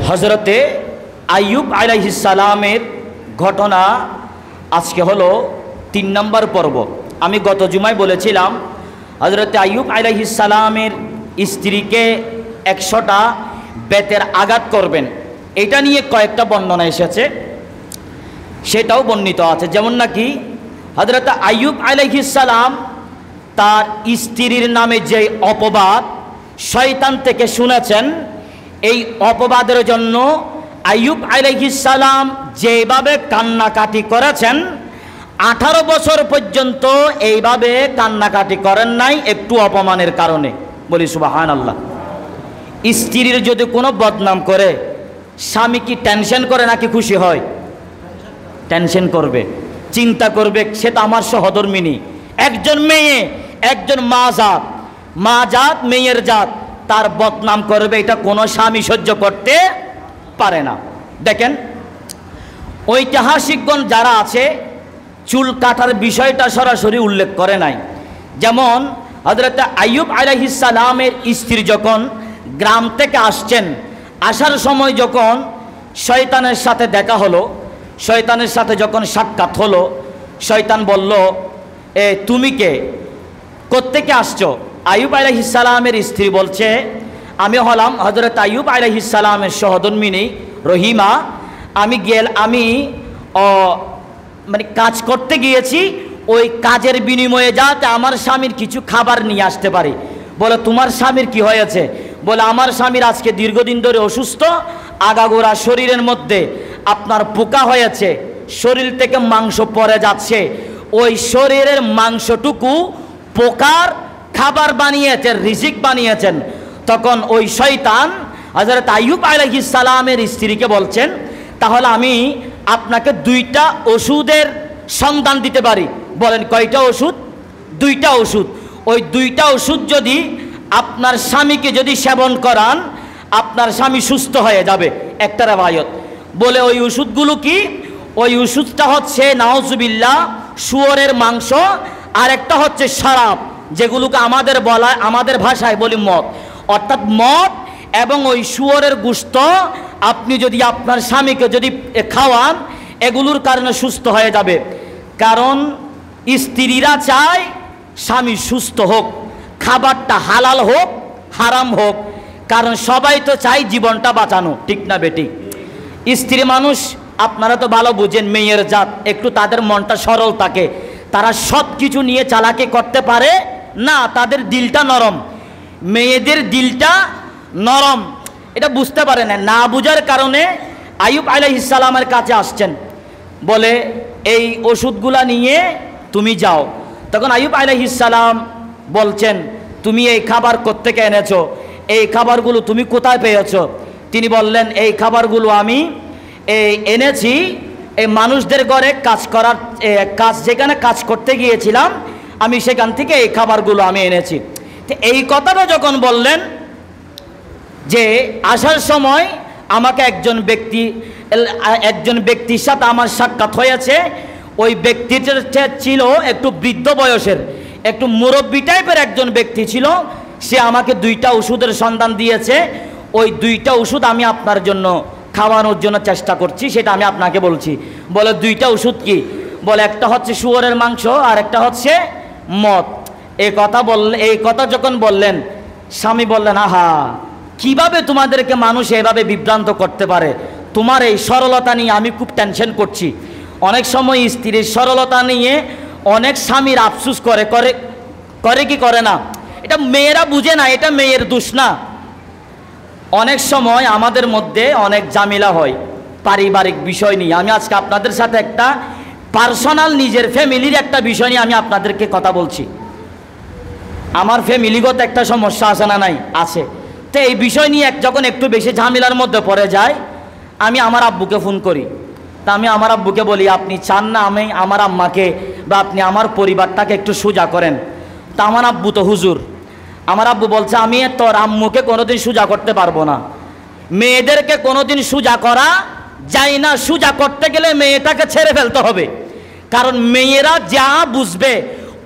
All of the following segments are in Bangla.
হযরতে আইয়ুব আলাইহিস সালামের ঘটনা আজকে হলো 3 নম্বর পর্ব। আমি গত জুমায় বলেছিলাম হযরতে আইয়ুব আলাইহিস সালামের স্ত্রীকে 100টা বেতের আঘাত করবেন, এটা নিয়ে কয়েকটা বর্ণনা এসেছে, সেটাও বর্ণিত আছে। যেমন নাকি হযরতে আইয়ুব আলাইহিস সালাম তার স্ত্রীর নামে যে অপবাদ শয়তান থেকে শুনেছেন, এই অপবাদের জন্য আইয়ুব আলাইহিস সালাম যেভাবে কান্নাকাটি করেছেন 18 বছর পর্যন্ত এইভাবে কান্নাকাটি করেন নাই একটু অপমানের কারণে। বলি সুবহানাল্লাহ। স্ত্রীর যদি কোনো বদনাম করে স্বামী কি টেনশন করে নাকি খুশি হয়? টেনশন করবে, চিন্তা করবে, সে তো আমার সহধর্মিনী, একজন মেয়ে, একজন মা জাত মেয়ের জাত, তার বদনাম করবে, এটা কোনো স্বামী সহ্য করতে পারে না। দেখেন ঐতিহাসিকগণ যারা আছে চুল কাটার বিষয়টা সরাসরি উল্লেখ করে নাই। যেমন হযরত আইয়ুব আলাইহিস সালামের স্ত্রী যখন গ্রাম থেকে আসছেন, আসার সময় যখন শয়তানের সাথে দেখা হলো, শয়তানের সাথে যখন সাক্ষাৎ হলো, শয়তান বলল, তুমি কে, কোত্থেকে আসছো? আইয়ুব আলাইহিস সালামের স্ত্রী বলছে, আমি হলাম হযরত আইয়ুব আলাইহিস সালামের সহধর্মিনী রহিমা। আমি মানে কাজ করতে গিয়েছি, ওই কাজের বিনিময়ে যাতে আমার স্বামীর কিছু খাবার নিয়ে আসতে পারি। বলে তোমার স্বামীর কি হয়েছে? বলে আমার স্বামীর আজকে দীর্ঘদিন ধরে অসুস্থ, আগাগোড়া শরীরের মধ্যে আপনার পোকা হয়েছে, শরীর থেকে মাংস পড়ে যাচ্ছে, ওই শরীরের মাংসটুকু পোকার খাবার বানিয়েছেন, রিজিক বানিয়েছেন। তখন ওই শয়তান হযরত আইয়ুব আলাইহিস সালামের স্ত্রীকে বলছেন, তাহলে আমি আপনাকে 2টা ওষুধের সন্ধান দিতে পারি। বলেন কয়টা ওষুধ? 2টা ওষুধ। ওই 2টা ওষুধ যদি আপনার স্বামীকে যদি সেবন করান, আপনার স্বামী সুস্থ হয়ে যাবে। একটা রিওয়ায়াত বলে ওই ওষুধগুলো কি? ওই ওষুধটা হচ্ছে নাউজুবিল্লাহ শুয়োরের মাংস, আর একটা হচ্ছে শরাব, যেগুলোকে আমাদের ভাষায় বলি মদ। অর্থাৎ মদ এবং ওই শুয়োরের গোশত আপনি যদি আপনার স্বামীকে যদি খাওয়ান, এগুলোর কারণে সুস্থ হয়ে যাবে। কারণ স্ত্রীরা চায় স্বামী সুস্থ হোক, খাবারটা হালাল হোক হারাম হোক, কারণ সবাই তো চায় জীবনটা বাঁচানো, ঠিক না বেটি? স্ত্রী মানুষ আপনারা তো ভালো বুঝেন, মেয়ের জাত, একটু তাদের মনটা সরল থাকে, তারা সব কিছু নিয়ে চালাকি করতে পারে না, তাদের দিলটা নরম। মেয়েদের দিলটা নরম, এটা বুঝতে পারে না, না বুঝার কারণে আইয়ুব আলাইহিস সালামের কাছে আসছেন, বলে এই ওষুধগুলা নিয়ে তুমি যাও। তখন আইয়ুব আলাইহিস সালাম বলছেন, তুমি এই খাবার কোত্থেকে এনেছো? এই খাবারগুলো তুমি কোথায় পেয়েছো? তিনি বললেন, এই খাবারগুলো আমি এনেছি এই মানুষদের ঘরে যেখানে কাজ করতে গিয়েছিলাম, আমি সেখান থেকে এই খাবারগুলো আমি এনেছি। তো এই কথাটা যখন বললেন যে আসার সময় আমাকে একজন ব্যক্তির সাথে আমার সাক্ষাৎ হয়েছে, ওই ব্যক্তিটা ছিল একটু বৃদ্ধ বয়সের, একটু মুরব্বী টাইপের একজন ব্যক্তি ছিল, সে আমাকে 2টা ওষুধের সন্ধান দিয়েছে, ওই 2টা ওষুধ আমি আপনার জন্য খাওয়ানোর জন্য চেষ্টা করছি, সেটা আমি আপনাকে বলছি। বলে 2টা ওষুধ কি? বলে একটা হচ্ছে শুয়োরের মাংস আর একটা হচ্ছে মদ। এই কথা যখন বললেন, স্বামী বললেন, আহা, কিভাবে তোমাদেরকে মানুষ এভাবে বিভ্রান্ত করতে পারে? তোমার এই সরলতা নিয়ে আমি খুব টেনশন করছি। অনেক সময় স্ত্রীর সরলতা নিয়ে অনেক স্বামীর আফসোস করে কি করে না? এটা মেয়েরা বুঝে না, এটা মেয়ের দোষ না। অনেক সময় আমাদের মধ্যে অনেক ঝামেলা হয় পারিবারিক বিষয় নিয়ে। আমি আজকে আপনাদের সাথে একটা পার্সোনাল নিজের ফ্যামিলির একটা বিষয় নিয়ে আমি আপনাদেরকে কথা বলছি। আমার ফ্যামিলিগত একটা সমস্যা আছে না? নাই, আছে। তো এই বিষয় নিয়ে যখন একটু বেশি ঝামেলার মধ্যে পড়ে যায়, আমি আমার আব্বুকে ফোন করি। তা আমি আমার আব্বুকে বলি, আপনি চান না আমি আমার আম্মাকে বা আপনি আমার পরিবারটাকে একটু সোজা করেন? তা আমার আব্বু তো হুজুর, আমার আব্বু বলছে, আমি তোর আম্মুকে কোনোদিন সোজা করতে পারবো না। মেয়েদেরকে কোনোদিন সোজা করা যায় না, সোজা করতে গেলে মেয়েটাকে ছেড়ে ফেলতে হবে। কারণ মেয়েরা যা বুঝবে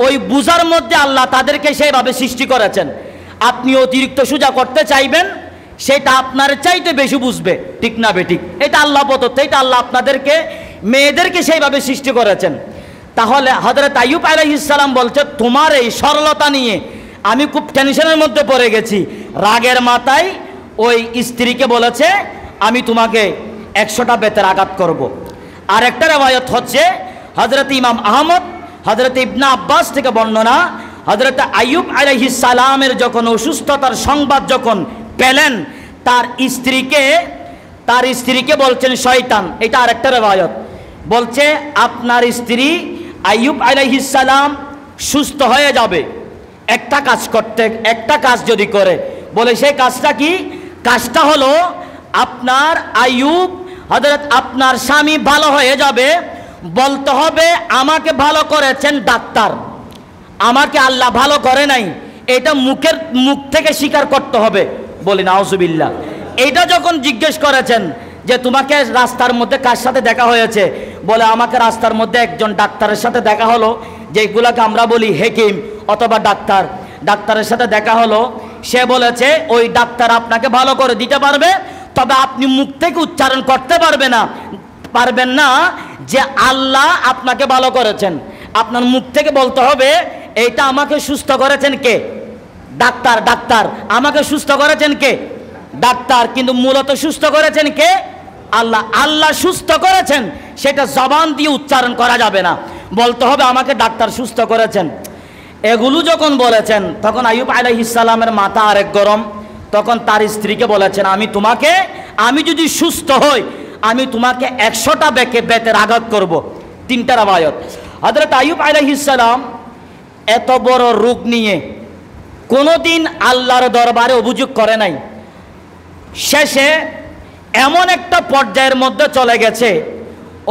ওই বুঝার মধ্যে আল্লাহ তাদেরকে সেইভাবে সৃষ্টি করেছেন। আপনি অতিরিক্ত সোজা করতে চাইবেন, সেটা আপনার চাইতে বেশি বুঝবে, ঠিক না বেঠিক? এটা আল্লাহ প্রদত্ত, এটা আল্লাহ আপনাদেরকে মেয়েদেরকে সেইভাবে সৃষ্টি করেছেন। তাহলে হযরত আইয়ুব আলাইহিস সালাম বলছে, তোমার এই সরলতা নিয়ে আমি খুব টেনশনের মধ্যে পড়ে গেছি। রাগের মাথায় ওই স্ত্রীকে বলেছে, আমি তোমাকে 100টা বেতের আঘাত করব। আর একটা রিওয়ায়াত হচ্ছে হযরত ইমাম আহমদ, হযরত ইবনে আব্বাস থেকে বর্ণনা, হযরত আইয়ুব আলাইহিস সালামের যখন অসুস্থতার সংবাদ যখন পেলেন, তার স্ত্রীকে বলছেন শয়তান। এটা আরেকটা রিওয়ায়াত বলছে, আপনার স্ত্রী আইয়ুব আলাইহিস সালাম সুস্থ হয়ে যাবে একটা কাজ যদি করে। বলে সেই কাজটা কি? কাজটা হলো আপনার আইয়ুব হযরত আপনার স্বামী ভালো হয়ে যাবে, বলতে হবে আমাকে ভালো করেছেন ডাক্তার, আমাকে আল্লাহ ভালো করে নাই, এটা মুখ থেকে স্বীকার করতে হবে। বলি নাউজুবিল্লাহ। এইটা যখন জিজ্ঞেস করেছেন যে তোমাকে রাস্তার মধ্যে কার সাথে দেখা হয়েছে, বলে আমাকে রাস্তার মধ্যে একজন ডাক্তারের সাথে দেখা হলো, যেগুলাকে আমরা বলি হেকিম অথবা ডাক্তারের সাথে দেখা হলো। সে বলেছে ওই ডাক্তার আপনাকে ভালো করে দিতে পারবে, তবে আপনি মুখ থেকে উচ্চারণ করতে পারবেন না যে আল্লাহ আপনাকে ভালো করেছেন। আপনার মুখ থেকে বলতে হবে এইটা আমাকে সুস্থ করেছেন কে? ডাক্তার। আমাকে সুস্থ করেছেন কে? ডাক্তার। কিন্তু মূলত সুস্থ করেছেন কে? আল্লাহ সুস্থ করেছেন, সেটা জবান দিয়ে উচ্চারণ করা যাবে না, বলতে হবে আমাকে ডাক্তার সুস্থ করেছেন। এগুলো যখন বলেছেন তখন আইয়ুব আলাইহিস সালামের মাথা আরেক গরম। তখন তার স্ত্রীকে বলেছেন, আমি যদি সুস্থ হই আমি তোমাকে 100টা বেতের আঘাত করব। 3টা রিওয়ায়াত। হযরত আইয়ুব আলাইহিস সালাম এত বড় রোগ নিয়ে কোনোদিন আল্লাহর দরবারে অভিযোগ করে নাই। শেষে এমন একটা পর্যায়ের মধ্যে চলে গেছে,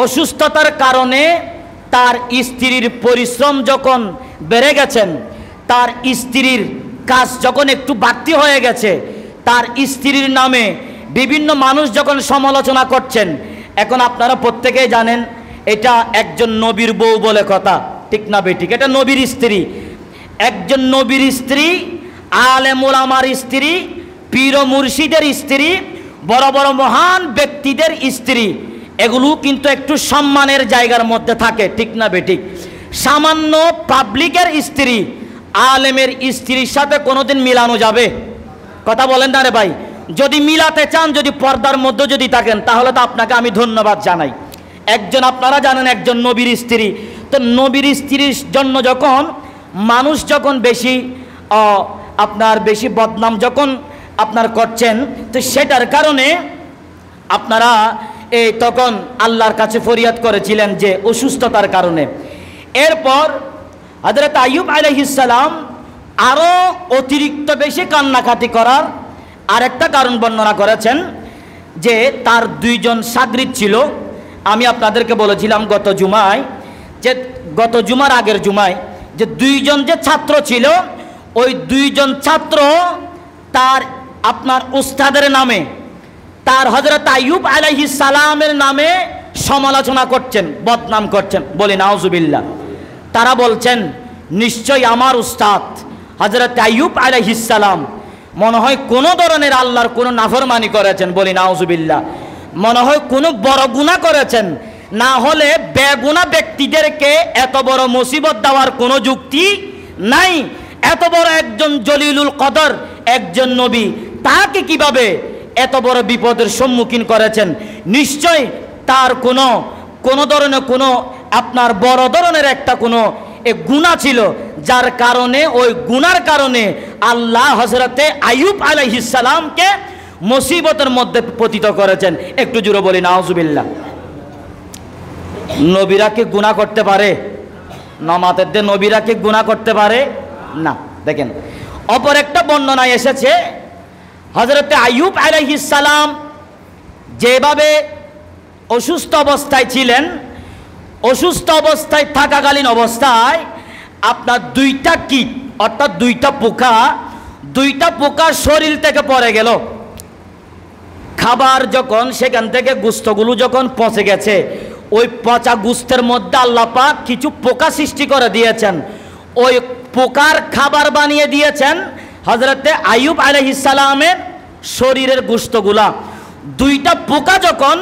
অসুস্থতার কারণে তার স্ত্রীর পরিশ্রম যখন বেড়ে গেছেন, তার স্ত্রীর কাজ যখন একটু বাড়তি হয়ে গেছে, তার স্ত্রীর নামে বিভিন্ন মানুষ যখন সমালোচনা করছেন। এখন আপনারা প্রত্যেকেই জানেন এটা একজন নবীর বউ বলে কথা, ঠিক না বেঠিক? এটা নবীর স্ত্রী, একজন নবীর স্ত্রী, আলেম ওলামার স্ত্রী, পীর ও মুর্শিদের স্ত্রী, বড় বড় মহান ব্যক্তিদের স্ত্রী। এগুলো কিন্তু একটু সম্মানের জায়গার মধ্যে থাকে, ঠিক না বেঠিক? সামান্য পাবলিকের স্ত্রী আলেমের স্ত্রীর সাথে কোনোদিন মিলানো যাবে? কথা বলেন না রে ভাই? যদি মিলাতে চান, যদি পর্দার মধ্যে যদি থাকেন, তাহলে তো আপনাকে আমি ধন্যবাদ জানাই। আপনারা জানেন একজন নবীর স্ত্রী, তো নবীর স্ত্রীর জন্য যখন মানুষ যখন বেশি বদনাম যখন আপনার করছেন, তো সেটার কারণে আপনারা তখন আল্লাহর কাছে ফরিয়াদ করেছিলেন যে অসুস্থতার কারণে। এরপর হযরত আইয়ুব আলাইহিস সালাম আরও অতিরিক্ত বেশি কান্নাকাটি করার আরেকটা কারণ বর্ণনা করেছেন যে তার 2জন শাগরিদ ছিল। আমি আপনাদেরকে বলেছিলাম গত জুমার আগের জুমায় যে 2জন যে ছাত্র ছিল, ওই 2জন ছাত্র তার আপনার উস্তাদের নামে, তার হযরত আইয়ুব আলাইহিস সালামের নামে সমালোচনা করছেন, বদনাম করছেন। বলি নাউজুবিল্লাহ। তারা বলছেন নিশ্চয়ই আমার উস্তাদ হযরত আইয়ুব আলাইহিস সালাম মনে হয় কোনো ধরনের আল্লাহর কোনো নাফরমানি করেছেন। বলি নাউজুবিল্লাহ। মনে হয় কোনো বড় গুনাহ করেছেন, না হলে বেগুনা ব্যক্তিদেরকে এত বড় মুসিবত দেওয়ার কোনো যুক্তি নাই। এত বড় একজন জলিলুল কদর একজন নবী, তাকে কিভাবে এত বড় বিপদের সম্মুখীন করেছেন? নিশ্চয় তার কোনো ধরনের আপনার বড় ধরনের একটা গুনাহ ছিল, যার কারণে ওই গুনার কারণে আল্লাহ হযরতে আইয়ুব আলাইহিস সালামকে মুসিবতের মধ্যে পতিত করেছেন। একটু জোরে বলি নাউজুবিল্লাহ। নবীরা কি গুনাহ করতে পারে? নামাজের নবীরা কি গুনাহ করতে পারে না? দেখেন, অপর একটা বর্ণনায় এসেছে হযরতে আইয়ুব আলাইহিস সালাম যেভাবে অসুস্থ অবস্থায় ছিলেন, অসুস্থ অবস্থায় থাকাকালীন অবস্থায় আপনার 2টা কীট অর্থাৎ 2টা পোকা শরীর থেকে পড়ে গেল। খাবার যখন সেখান থেকে গোশতগুলো যখন পচে গেছে, ওই পচা গোশতের মধ্যে আল্লাহ পাক কিছু পোকা সৃষ্টি করে দিয়েছেন। ওই পোকার খাবার বানিয়ে দিয়েছেন হযরতে আইয়ুব আলাইহিস সালামের শরীরের গোশতগুলা, দুইটা পোকা যখন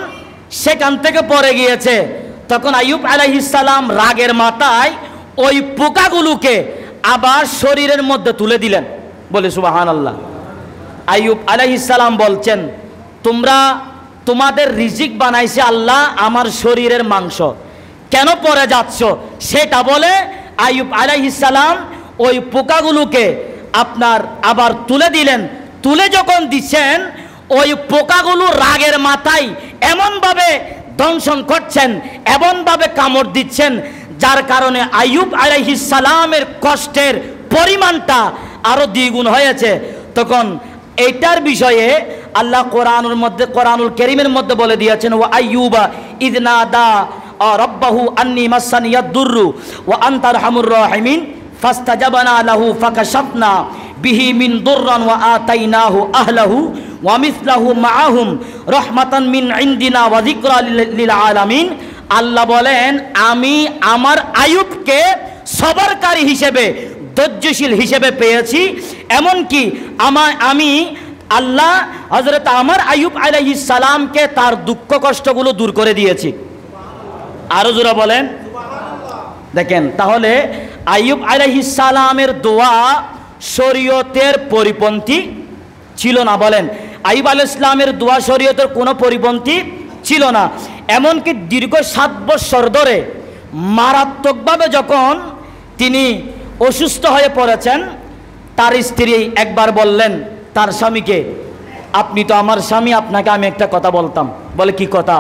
সেখান থেকে পড়ে গিয়েছে, তখন আইয়ুব আলাইহিস সালাম রাগের মাথায় ওই পোকাগুলোকে আবার শরীরের মধ্যে তুলে দিলেন। বলে সুবহানাল্লাহ। আইয়ুব আলাইহিস সালাম বলছেন, তোমরা তোমাদের রিজিক বানাইছে আল্লাহ আমার শরীরের মাংস, কেন পড়ে যাচ্ছ সেটা বলে আইয়ুব আলাইহিস সালাম ওই পোকাগুলোকে আপনার আবার তুলে দিলেন। তুলে যখন দিচ্ছেন, ওই পোকাগুলো রাগের মাথায় এমনভাবে দংশন করছেন, এমনভাবে কামড় দিচ্ছেন, যার কারণে আইয়ুব আলাইহিস সালামের কষ্টের পরিমাণটা আরো দ্বিগুণ হয়েছে। তখন এইটার বিষয়ে আল্লাহ কোরআনুল কারীমের মধ্যে বলে দিয়েছেন, ওয়া আইয়ুবা ইয নাদা রাব্বাহু আন্নী মাসানিয়াদ দুররু ওয়া আনতা আরহামুর রাহিমিন ফাস্তাজাবনা লাহু ফাকাশাফনা বিহি মিন দুররান ওয়া আতাইনাহু আহলাহু ওয়া মিসলাহু মাআহুম রাহমাতান মিন ইনদিনা ওয়া যিকরা লিল আলামিন। আল্লাহ বলেন, আমি আমার আইয়ুবকে সবরকারী হিসেবে, ধৈর্যশীল হিসেবে পেয়েছি। এমনকি আমি আল্লাহ হযরত আমার আইয়ুব আলাইহিস সালামকে তার দুঃখ কষ্টগুলো দূর করে দিয়েছি। আরো জোরে বলেন দেখেন, তাহলে আইয়ুব আলাইহিস সালামের দোয়া শরীয়তের পরিপন্থী ছিল না। বলেন, আইয়ুব আলাইহিস সালামের দোয়া শরীয়তের কোনো পরিপন্থী ছিল না। এমনকি দীর্ঘ 7 বছর ধরে মারাত্মকভাবে যখন তিনি অসুস্থ হয়ে পড়েছেন, তার স্ত্রী একবার বললেন তার স্বামীকে, আপনি তো আমার স্বামী, আপনাকে আমি একটা কথা বলতাম। বলে, কি কথা?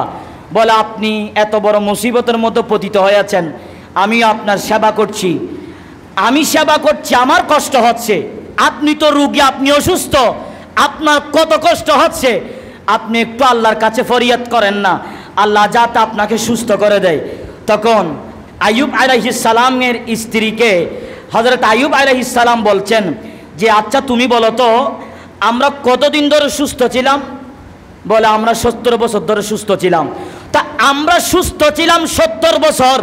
বলে, আপনি এত বড় মুসিবতের মধ্যে পতিত হয়েছেন, আমি আপনার সেবা করছি, আমার কষ্ট হচ্ছে, আপনি তো রোগী, আপনি অসুস্থ, আপনার কত কষ্ট হচ্ছে, আপনি একটু আল্লাহর কাছে ফরিয়াদ করেন না, আল্লাহ যাতে আপনাকে সুস্থ করে দেয়। তখন আইয়ুব আলাইহিস সালামের স্ত্রীকে হযরত আইয়ুব আলাইহিস সালাম বলছেন যে, আচ্ছা তুমি বলো তো, আমরা কতদিন ধরে সুস্থ ছিলাম? বলে, আমরা 70 বছর ধরে সুস্থ ছিলাম। তা আমরা সুস্থ ছিলাম 70 বছর,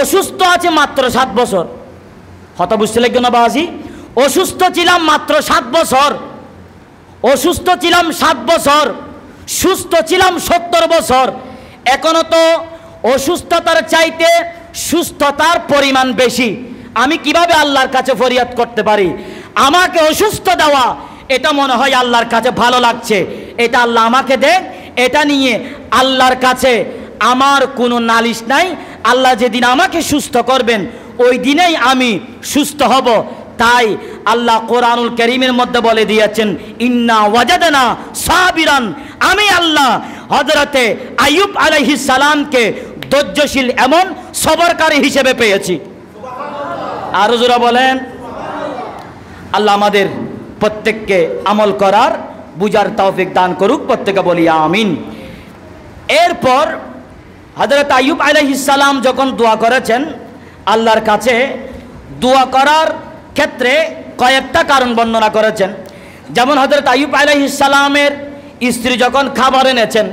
অসুস্থ আছে মাত্র 7 বছর। কথা বুঝতে লাগবে না বাবাজি? অসুস্থ ছিলাম মাত্র 7 বছর, অসুস্থ ছিলাম 7 বছর, সুস্থ ছিলাম 70 বছর। এখনো তো অসুস্থতার চাইতে সুস্থতার পরিমাণ বেশি। আমি কিভাবে আল্লাহর কাছে ফরিয়াদ করতে পারি? আমাকে অসুস্থ দেওয়া, এটা মনে হয় আল্লাহর কাছে ভালো লাগছে, এটা আল্লাহ আমাকে দেন, এটা নিয়ে আল্লাহর কাছে আমার কোনো নালিশ নাই। আল্লাহ যেদিন আমাকে সুস্থ করবেন, ওই দিনেই আমি সুস্থ হব। তাই আল্লাহ কোরআনুল কারীমের মধ্যে বলে দিয়েছেন, ইন্না ওয়াজাদনা সাবিরান, আমি আল্লাহ হযরতে আইয়ুব আলাইহিস সালামকে ধৈর্যশীল এমন সবরকারী হিসেবে পেয়েছি। আরো জোরে বলেন। আল্লাহ আমাদের প্রত্যেককে আমল করার, বুঝার তৌফিক দান করুক, প্রত্যেকে বলি আমিন। এরপর হযরত আইয়ুব আলাইহিস সালাম যখন দোয়া করেছেন আল্লাহর কাছে, দোয়া করার ক্ষেত্রে কয়েকটা কারণ বর্ণনা করেছেন। যেমন হযরত আইয়ুব আলাইহিস সালামের স্ত্রী যখন খাবার এনেছেন,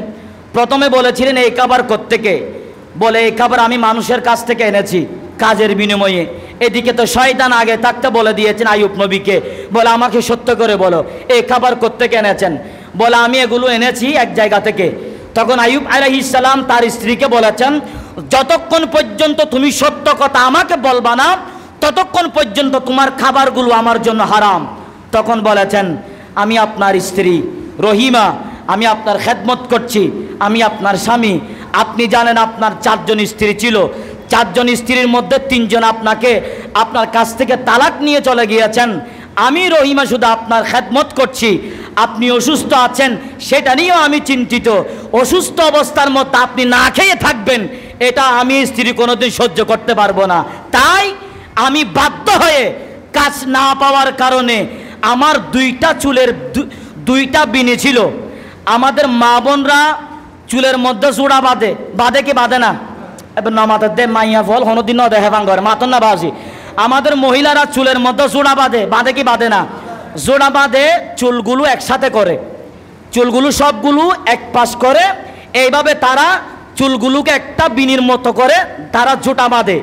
প্রথমে বলেছিলেন এই খাবার কোত্থেকে? বলে, এই খাবার আমি মানুষের কাছ থেকে এনেছি কাজের বিনিময়ে। এদিকে তো শয়তান আগে থাকতে বলে দিয়েছেন আইয়ুব নবীকে, বলে আমাকে সত্য করে বলো এই খাবার কোত্থেকে এনেছেন? বলে, আমি এগুলো এনেছি এক জায়গা থেকে। তখন আইয়ুব আলাইহিস সালাম তার স্ত্রীকে বলেছেন, যতক্ষণ পর্যন্ত তুমি সত্য কথা আমাকে বলবা না, ততক্ষণ পর্যন্ত তোমার খাবারগুলো আমার জন্য হারাম। তখন বলেছেন, আমি আপনার স্ত্রী রহিমা, আমি আপনার খেদমত করছি, আমি আপনার স্বামী। আপনি জানেন আপনার 4 জন স্ত্রী ছিল, 4 জন স্ত্রীর মধ্যে 3 জন আপনাকে আপনার কাছ থেকে তালাক নিয়ে চলে গিয়েছেন। আমি রহিমা শুধু আপনার খেদমত করছি। আপনি অসুস্থ আছেন সেটা নিয়েও আমি চিন্তিত। অসুস্থ অবস্থার মধ্যে আপনি না খেয়ে থাকবেন, এটা আমি স্ত্রী কোনোদিন সহ্য করতে পারবো না। তাই আমি বাধ্য হয়ে কাজ না পাওয়ার কারণে আমার 2টা চুলের 2টা বিনি ছিল। আমাদের মা বোনরা চুলের মধ্যে জোড়া বাঁধে কি বাঁধে না? এবার না মাথার দে মাইয়া ফল হনদিন ন দেখে ভাঙ্গর মাতন না বাজি। আমাদের মহিলারা চুলের মধ্যে জোড়া বাঁধে কি বাঁধে না? জোড়া বাঁধে, চুলগুলো একসাথে করে, চুলগুলো সবগুলো এক পাশ করে, এইভাবে তারা চুলগুলোকে একটা বিনির মতো করে তারা জোটা বাঁধে।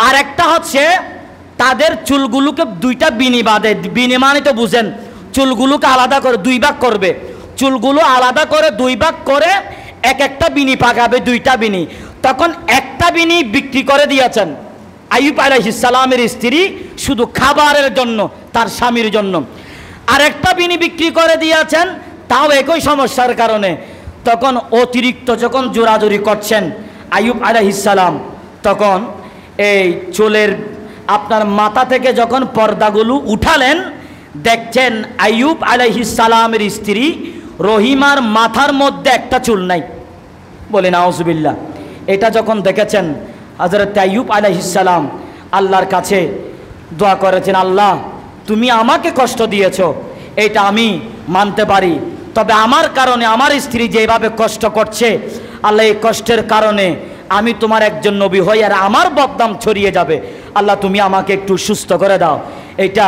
আর একটা হচ্ছে তাদের চুলগুলোকে 2টা বিনি বাঁধে। বিনি মানে তো বুঝেন, চুলগুলোকে আলাদা করে 2 ভাগ করবে, চুলগুলো আলাদা করে 2 ভাগ করে একটা বিনি পাকাবে, 2টা বিনি। তখন একটা বিনি বিক্রি করে দিয়েছেন আইয়ুব আলাইহিস সালামের স্ত্রী শুধু খাবারের জন্য, তার স্বামীর জন্য। আরেকটা বিনি বিক্রি করে দিয়েছেন তাও একই সমস্যার কারণে। তখন অতিরিক্ত যখন জোরাজুরি করছেন আইয়ুব আলাইহিস সালাম, তখন এই চুলের আপনার মাথা থেকে যখন পর্দাগুলো উঠালেন, দেখছেন আইয়ুব আলাইহিস সালামের স্ত্রী রহিমার মাথার মধ্যে একটা চুল নাই। বলে নাউজুবিল্লাহ। এটা যখন দেখেছেন হযরত আইয়ুব আলাইহিস সালাম আল্লাহর কাছে দোয়া করেছেন, আল্লাহ তুমি আমাকে কষ্ট দিয়েছো এটা আমি মানতে পারি, তবে আমার কারণে আমার স্ত্রী যেভাবে কষ্ট করছে, আল্লাহ এই কষ্টের কারণে আমি তোমার একজন নবী হই আর আমার বদনাম ছড়িয়ে যাবে, আল্লাহ তুমি আমাকে একটু সুস্থ করে দাও। এটা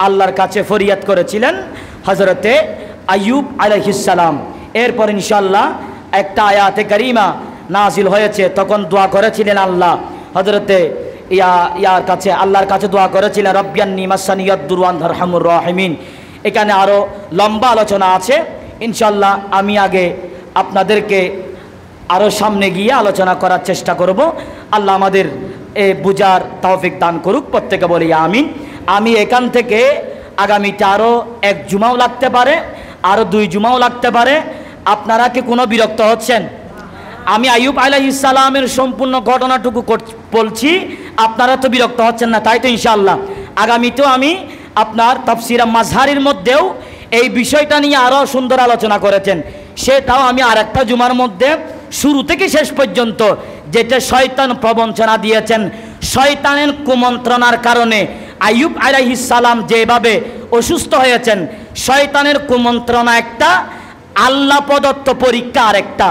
আল্লাহর কাছে ফরিয়াদ করেছিলেন হযরতে আইয়ুব আলাইহিস সালাম। এরপর ইনশাআল্লাহ একটা আয়াতে কারিমা নাজিল হয়েছে, তখন দোয়া করেছিলেন আল্লাহ হযরতে ইয়ার কাছে, আল্লাহর কাছে দোয়া করেছিলেন রব্বিয়ান্নি মাসানিয়াদ দুরওয়ান আরহামুর রাহিমিন। এখানে আরও লম্বা আলোচনা আছে, ইনশাআল্লাহ আমি আগে আপনাদেরকে আরও সামনে গিয়ে আলোচনা করার চেষ্টা করব। আল্লাহ আমাদের বুঝার তৌফিক দান করুক, প্রত্যেকে বলি আমিন। আমি এখান থেকে আগামীতে আরও 1 জুমাও লাগতে পারে, আরও 2 জুমাও লাগতে পারে। আপনারা কি কোনো বিরক্ত হচ্ছেন? আমি আইয়ুব আলাইহিস সালামের সম্পূর্ণ ঘটনাটুকু বলছি, আপনারা তো বিরক্ত হচ্ছেন না, তাই তো? ইনশাআল্লাহ আগামীতেও আমি আপনার তাফসীর মাযহারির মধ্যেও এই বিষয়টা নিয়ে আরও সুন্দর আলোচনা করেছেন, সেটাও আমি আরেকটা জুমার মধ্যে শুরু থেকে শেষ পর্যন্ত যেটা শয়তান প্রবঞ্চনা দিয়েছেন, শয়তানের কুমন্ত্রণার কারণে আইয়ুব আলাইহিস সালাম যেভাবে অসুস্থ হয়েছেন, শয়তানের কুমন্ত্রণা একটা, আল্লাহ প্রদত্ত পরীক্ষা আরেকটা।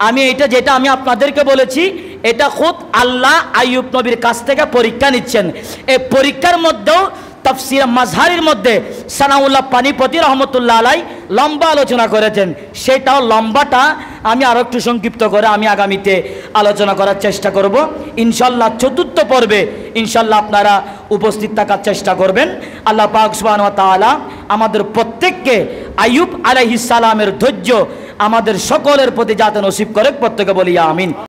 আমি যেটা আমি আপনাদেরকে বলেছি, এটা খুদ আল্লাহ আইয়ুব নবীর কাছ থেকে পরীক্ষা নিচ্ছেন। এই পরীক্ষার মধ্যেও তাফসীর মাযহারির মধ্যে সানাউল্লাহ পানিপতি রহমতুল্লাহ আলাই লম্বা আলোচনা করেছেন, সেটাও লম্বাটা আমি আরও একটু সংক্ষিপ্ত করে আমি আগামীতে আলোচনা করার চেষ্টা করব ইনশাআল্লাহ। 4র্থ পর্বে ইনশাআল্লাহ আপনারা উপস্থিত থাকার চেষ্টা করবেন। আল্লাহ পাক সুবহানাহু ওয়া তাআলা আমাদের প্রত্যেককে আইয়ুব আলাইহিস সালামের ধৈর্য আমাদের সকলের প্রতি যাতে নসিব করে, প্রত্যেকে বলি আমিন।